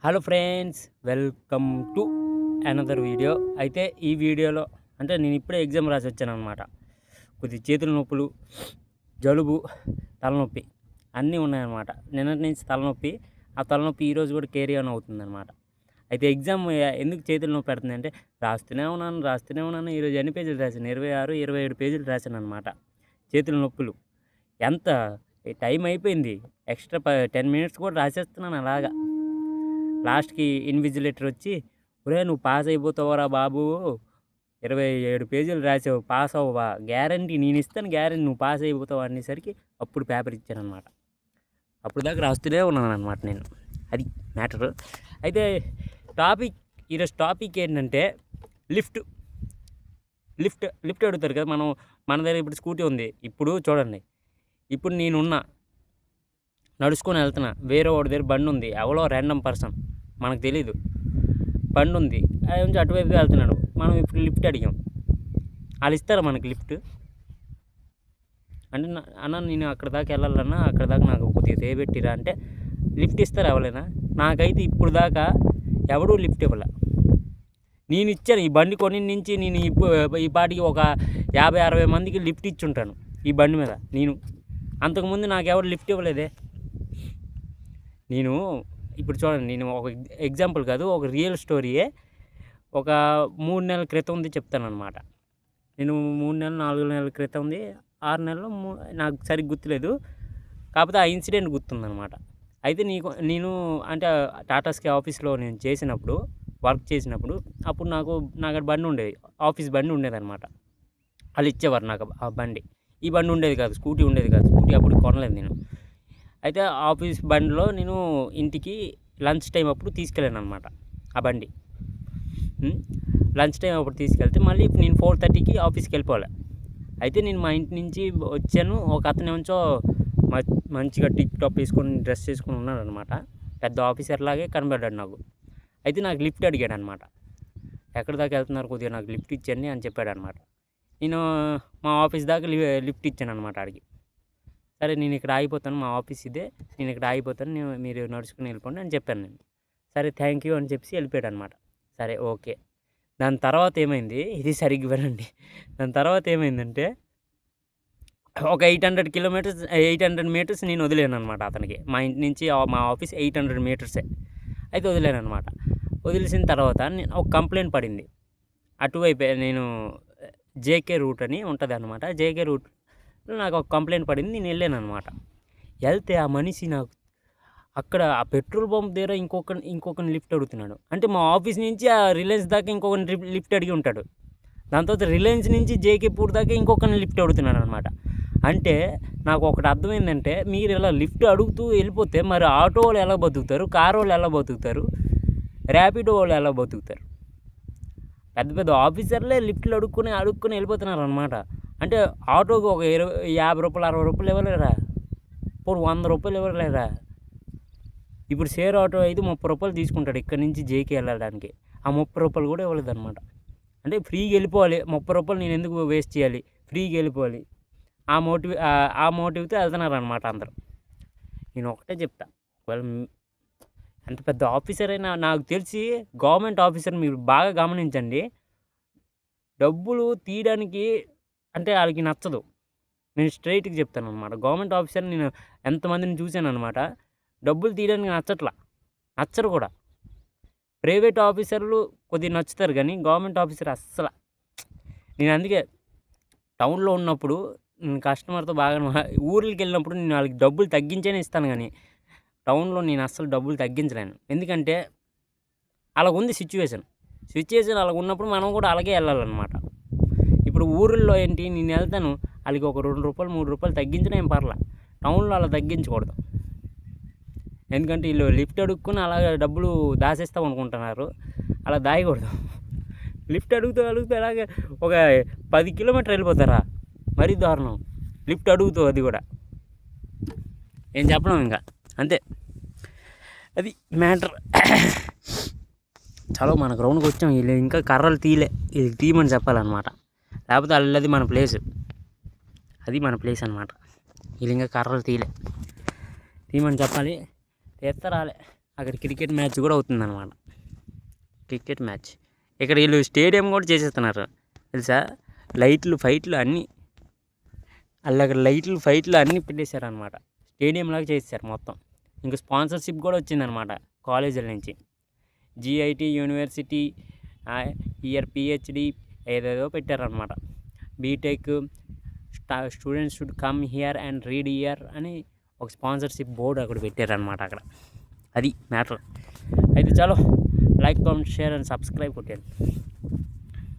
Hello friends, welcome to another video. అయితే ఈ వీడియోలో అంటే నేను ఇప్పుడే ఎగ్జామ్ రాసి వచ్చాను అనమాట. కొద్ది చేతుల నొప్పులు, జలుబు, తలనొప్పి అన్నీ ఉన్నాయన్నమాట. నిన్నటి నుంచి తలనొప్పి, ఆ తలనొప్పి ఈరోజు కూడా కేరీ ఆన్ అవుతుందన్నమాట. అయితే ఎగ్జామ్ ఎందుకు చేతులు నొప్పి పెడుతుంది అంటే రాస్తూనే ఉన్నాను. ఈరోజు ఎన్ని పేజీలు రాశాను? 26, 27 పేజీలు రాశాను అనమాట. చేతుల నొప్పులు ఎంత టైం అయిపోయింది, ఎక్స్ట్రా 10 మినిట్స్ కూడా రాసేస్తున్నాను అలాగా. లాస్ట్కి ఇన్విజిలేటర్ వచ్చి, ఒరే నువ్వు పాస్ అయిపోతావురా బాబు, 27 పేజీలు రాసావు, పాస్ అవ్వవా, గ్యారంటీ నేను ఇస్తాను, గ్యారంటీ నువ్వు పాస్ అయిపోతావు అనేసరికి అప్పుడు పేపర్ ఇచ్చానమాట. అప్పుడు దాకా రాస్తూనే ఉన్నాను అనమాట నేను. అది మ్యాటరు. అయితే ఈరోజు టాపిక్ ఏంటంటే లిఫ్ట్ లిఫ్ట్ అడుగుతారు కదా. మన దగ్గర ఇప్పుడు స్కూటీ ఉంది. ఇప్పుడు చూడండి, ఇప్పుడు నేనున్నా నడుచుకొని వెళ్తున్నా, వేరే వాడి దగ్గర బండి ఉంది, ఎవరో ర్యాండమ్ పర్సన్, మనకు తెలీదు, బండి ఉంది, అది నుంచి అటువైపుగా వెళ్తున్నాడు. మనం ఇప్పుడు లిఫ్ట్ అడిగాం, వాళ్ళు ఇస్తారా మనకి లిఫ్ట్? అంటే అన్న నేను అక్కడ దాకా వెళ్ళాలన్నా, అక్కడ దాకా నాకు కొద్దిగా తేబెట్టిరా అంటే లిఫ్ట్ ఇస్తారా ఎవరైనా? నాకైతే ఇప్పుడు దాకా ఎవడూ లిఫ్ట్ ఇవ్వాల. నేను ఇచ్చాను, ఈ బండి కొని నుంచి నేను ఈ పాటికి ఒక 50-60 మందికి లిఫ్ట్ ఇచ్చి ఉంటాను ఈ బండి మీద. నేను అంతకుముందు నాకు ఎవరు లిఫ్ట్ ఇవ్వలేదే. నేను ఇప్పుడు చూడండి, నేను ఒక ఎగ్జాంపుల్ కాదు, ఒక రియల్ స్టోరీయే. ఒక 3 నెలల క్రితం ఉంది చెప్తానమాట. నేను 3 నెలలు 4 నెలల క్రితం ఉంది, 6 నెలలు నాకు సరిగ్గా గుర్తులేదు, కాకపోతే ఆ ఇన్సిడెంట్ గుర్తుందనమాట. అయితే నేను అంటే టాటా స్కై ఆఫీస్లో నేను చేసినప్పుడు, వర్క్ చేసినప్పుడు, అప్పుడు నాకు బండి ఉండేది, ఆఫీస్ బండి ఉండేదన్నమాట. వాళ్ళు ఇచ్చేవారు నాకు ఆ బండి. ఈ బండి ఉండేది కాదు, స్కూటీ ఉండేది కాదు. స్కూటీ అప్పుడు కొనలేదు నేను. అయితే ఆఫీస్ బండిలో నేను ఇంటికి లంచ్ టైం అప్పుడు తీసుకెళ్ళాను అనమాట ఆ బండి. లంచ్ టైం అప్పుడు తీసుకెళ్తే మళ్ళీ నేను 4:30కి ఆఫీస్కి వెళ్ళిపోవాలి. అయితే నేను మా ఇంటి నుంచి వచ్చాను, ఒక అతను ఏమంచో మంచిగా టిప్ టాప్ వేసుకొని డ్రెస్ చేసుకుని ఉన్నాడు అనమాట. పెద్ద ఆఫీసర్ లాగే కనబడ్డాడు నాకు. అయితే నాకు లిఫ్ట్ అడిగాడు అనమాట. ఎక్కడి దాకా వెళ్తున్నారు, కొద్దిగా నాకు లిఫ్ట్ ఇచ్చండి అని చెప్పాడు అనమాట. నేను మా ఆఫీస్ దాకా లిఫ్ట్ ఇచ్చాను అనమాట ఆడికి. సరే నేను ఇక్కడ ఆగిపోతాను, మా ఆఫీస్ ఇదే, నేను ఇక్కడ ఆగిపోతాను, మీరు నడుచుకుని వెళ్ళిపోండి అని చెప్పాను నేను. సరే థ్యాంక్ యూ అని చెప్పి వెళ్ళిపోయాడు అనమాట. సరే ఓకే. దాని తర్వాత ఏమైంది, ఇది సరిగ్గా వినండి. దాని తర్వాత ఏమైందంటే ఒక 800 మీటర్స్ నేను వదిలేను అనమాట అతనికి. మా ఇంటి నుంచి మా ఆఫీస్ 800 మీటర్సే. అయితే వదిలేను అనమాట. వదిలేసిన తర్వాత నేను ఒక కంప్లైంట్ పడింది అటువైపే. నేను జేకే రూట్ అని ఉంటుంది అనమాట. జేకే రూట్ నాకు ఒక కంప్లైంట్ పడింది, నేను వెళ్ళాను అనమాట. వెళ్తే ఆ మనిషి నాకు అక్కడ ఆ పెట్రోల్ పంప్ దగ్గర ఇంకొకరిని లిఫ్ట్ అడుగుతున్నాడు. అంటే మా ఆఫీస్ నుంచి ఆ రిలయన్స్ దాకా ఇంకొకరిని లిఫ్ట్ అడిగి ఉంటాడు. దాని తర్వాత రిలయన్స్ నుంచి జేకే పూర్ దాకా ఇంకొకరిని లిఫ్ట్ అడుగుతున్నాడు అనమాట. అంటే నాకు ఒకటి అర్థమైందంటే, మీరు ఇలా లిఫ్ట్ అడుగుతూ వెళ్ళిపోతే మరి ఆటో వాళ్ళు ఎలా బతుకుతారు, కారు వాళ్ళు ఎలా బతుకుతారు, ర్యాపిడో వాళ్ళు ఎలా బతుకుతారు? పెద్ద పెద్ద ఆఫీసర్లే లిఫ్ట్లు అడుక్కొని వెళ్ళిపోతున్నారు అనమాట. అంటే ఆటోకి ఒక 50 రూపాయలు 60 రూపాయలు ఇవ్వలేరా? ఇప్పుడు 100 రూపాయలు ఇవ్వలేరా? ఇప్పుడు షేర్ ఆటో అయితే 30 రూపాయలు తీసుకుంటాడు ఇక్కడ నుంచి జేకే వెళ్ళడానికి. ఆ 30 రూపాయలు కూడా ఇవ్వలేదు అనమాట. అంటే ఫ్రీగా వెళ్ళిపోవాలి, 30 రూపాయలు నేను ఎందుకు వేస్ట్ చేయాలి, ఫ్రీగా వెళ్ళిపోవాలి, ఆ మోటివ్తో వెళ్తున్నారు అనమాట అందరూ. నేను ఒకటే చెప్తా, ఒకవేళ ఎంత పెద్ద ఆఫీసర్ అయినా, నాకు తెలిసి గవర్నమెంట్ ఆఫీసర్ మీరు బాగా గమనించండి, డబ్బులు తీయడానికి అంటే వాళ్ళకి నచ్చదు. నేను స్ట్రైట్గా చెప్తాను అనమాట. గవర్నమెంట్ ఆఫీసర్ నేను ఎంతమందిని చూశాను అనమాట, డబ్బులు తీయడానికి నచ్చరు కూడా. ప్రైవేట్ ఆఫీసర్లు కొద్దిగా నచ్చుతారు, కానీ గవర్నమెంట్ ఆఫీసర్ అస్సలు. నేను అందుకే టౌన్లో ఉన్నప్పుడు కస్టమర్తో బాగా, ఊర్లకి వెళ్ళినప్పుడు నేను వాళ్ళకి డబ్బులు తగ్గించేనే ఇస్తాను, కానీ టౌన్లో నేను అస్సలు డబ్బులు తగ్గించలేను. ఎందుకంటే అలాగ ఉంది సిచ్యువేషన్ అలాగ ఉన్నప్పుడు మనం కూడా అలాగే వెళ్ళాలన్నమాట. ఇప్పుడు ఊళ్ళో ఏంటి, నేను వెళ్తాను, వాళ్ళకి ఒక 2 రూపాయలు 3 రూపాయలు తగ్గించినా ఏం పర్లా. టౌన్లో అలా తగ్గించకూడదు. ఎందుకంటే వీళ్ళు లిఫ్ట్ అడుక్కుని అలాగే డబ్బులు దాచేస్తాం అనుకుంటున్నారు, అలా దాయకూడదు. లిఫ్ట్ అడుగుతూ అలాగే ఒక 10 కిలోమీటర్లు వెళ్ళిపోతారా, మరీ దారుణం. లిఫ్ట్ అడుగుతూ, అది కూడా ఏం చెప్పడం, ఇంకా అంతే, అది మ్యాటర్. చలో మన గ్రౌండ్కి వచ్చాం, వీళ్ళు ఇంకా కర్రలు ఇది తీయమని చెప్పాలన్నమాట, లేకపోతే అది మన ప్లేస్, అది మన ప్లేస్ అనమాట. వీళ్ళు ఇంకా కర్రలు తీయమని చెప్పాలి, తీస్తారాలే. అక్కడ క్రికెట్ మ్యాచ్ కూడా అవుతుందన్నమాట. క్రికెట్ మ్యాచ్ ఇక్కడ వీళ్ళు స్టేడియం కూడా చేసేస్తున్నారు తెలుసా. లైట్లు ఫైట్లు అన్నీ అలాగ ఫైట్లు అన్నీ పెట్టేశారనమాట. స్టేడియం లాగా చేసేసారు మొత్తం. ఇంకా స్పాన్సర్షిప్ కూడా వచ్చిందనమాట కాలేజీల నుంచి. జిఐటి యూనివర్సిటీ ఇయర్ పిహెచ్డి ఏదేదో పెట్టారనమాట. BTech students should come here and read here అని ఒక స్పాన్సర్షిప్ బోర్డు అక్కడ పెట్టారనమాట. అక్కడ అది మ్యాటర్. అయితే చలో like comment share and subscribe కొట్టండి.